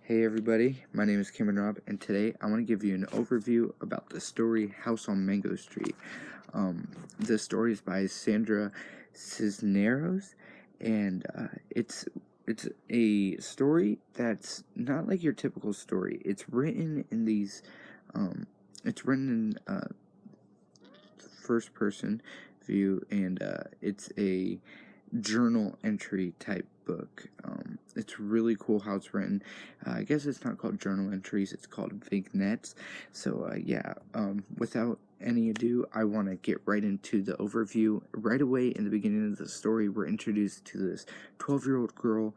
Hey everybody, my name is Cameron Robb, and today I want to give you an overview about the story House on Mango Street. The story is by Sandra Cisneros, and it's a story that's not like your typical story. It's written in it's written in first person view, and it's a journal entry type book. It's really cool how it's written. I guess it's not called journal entries, it's called vignettes. So without any ado, I want to get right into the overview. Right away in the beginning of the story, we're introduced to this 12-year-old girl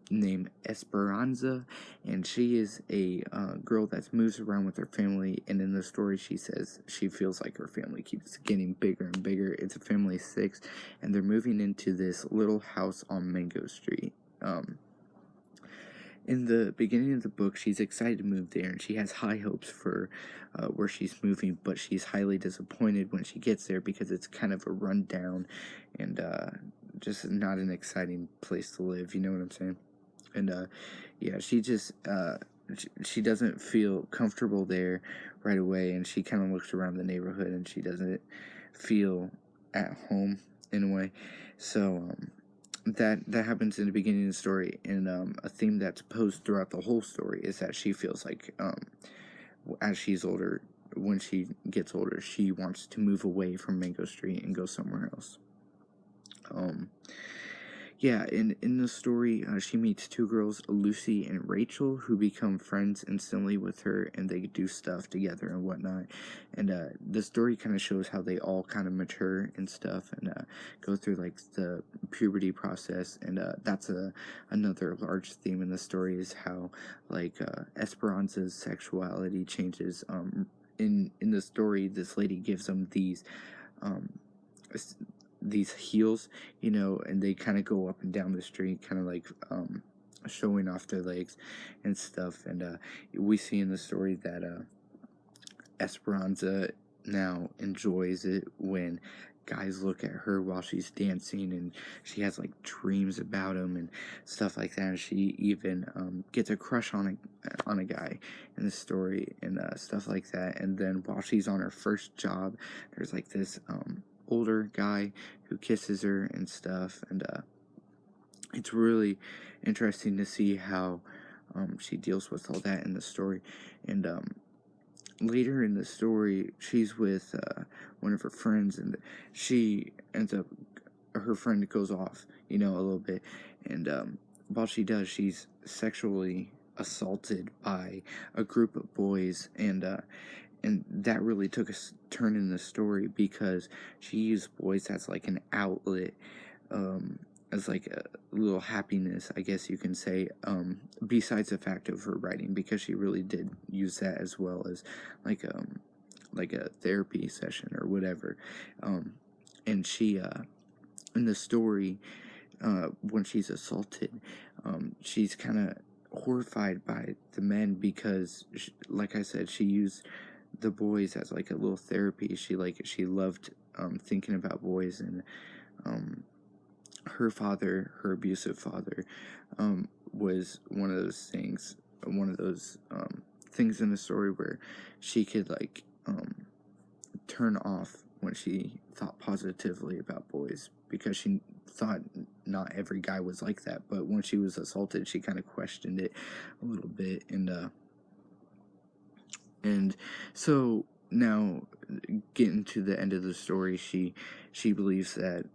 named Esperanza, and she is a girl that moves around with her family. And in the story, she says she feels like her family keeps getting bigger and bigger. It's a family of 6, and they're moving into this little house on Mango Street. In the beginning of the book, she's excited to move there, and she has high hopes for where she's moving, but she's highly disappointed when she gets there because it's kind of a rundown and just not an exciting place to live. You know what I'm saying? And she just she doesn't feel comfortable there right away, and she kind of looks around the neighborhood and she doesn't feel at home in a way. So that happens in the beginning of the story, and a theme that's posed throughout the whole story is that she feels like as she's older, when she gets older, she wants to move away from Mango Street and go somewhere else. In the story, she meets 2 girls, Lucy and Rachel, who become friends instantly with her, and they do stuff together and whatnot. And the story kind of shows how they all kind of mature and stuff, and go through like the puberty process. And that's another large theme in the story, is how like Esperanza's sexuality changes. In the story, this lady gives them um, these heels, and they kind of go up and down the street, kind of like showing off their legs and stuff. And we see in the story that Esperanza now enjoys it when guys look at her while she's dancing, and she has like dreams about him and stuff like that. And she even gets a crush on a guy in the story, and stuff like that. And then while she's on her first job, there's like this older guy who kisses her and stuff. And it's really interesting to see how she deals with all that in the story. And later in the story, she's with one of her friends, and she ends up, her friend goes off, a little bit. And while she does, she's sexually assaulted by a group of boys. And that really took a turn in the story, because she used boys as like an outlet, as like a little happiness, I guess you can say, besides the fact of her writing, because she really did use that as well as like a therapy session or whatever. And she in the story, when she's assaulted, she's kind of horrified by the men, because like I said, she used the boys as like a little therapy. She loved thinking about boys. And her father, her abusive father, was one of those things in the story where she could like turn off when she thought positively about boys, because she thought not every guy was like that. But when she was assaulted, she kind of questioned it a little bit. And so now, getting to the end of the story, she believes that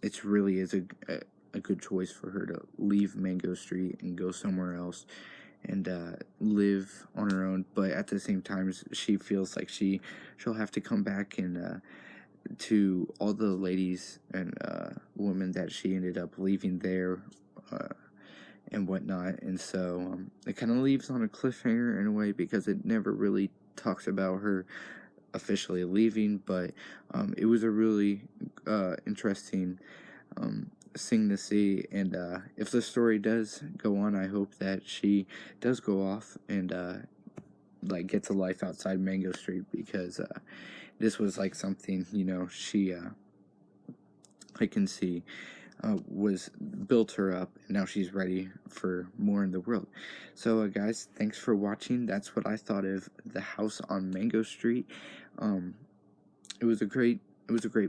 it's really is a good choice for her to leave Mango Street and go somewhere else and live on her own. But at the same time, she feels like she'll have to come back and to all the ladies and women that she ended up leaving there and whatnot. And so it kind of leaves on a cliffhanger in a way, because it never really talks about her officially leaving. But it was a really interesting thing to see. And if the story does go on, I hope that she does go off and like gets a life outside Mango Street, because this was like something, she I can see was built her up, and now she's ready for more in the world. So, guys, thanks for watching. That's what I thought of The House on Mango Street. Um, it was a great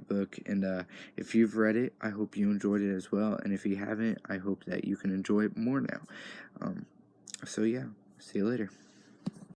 book, and if you've read it, I hope you enjoyed it as well. And if you haven't, I hope that you can enjoy it more now. So yeah, see you later.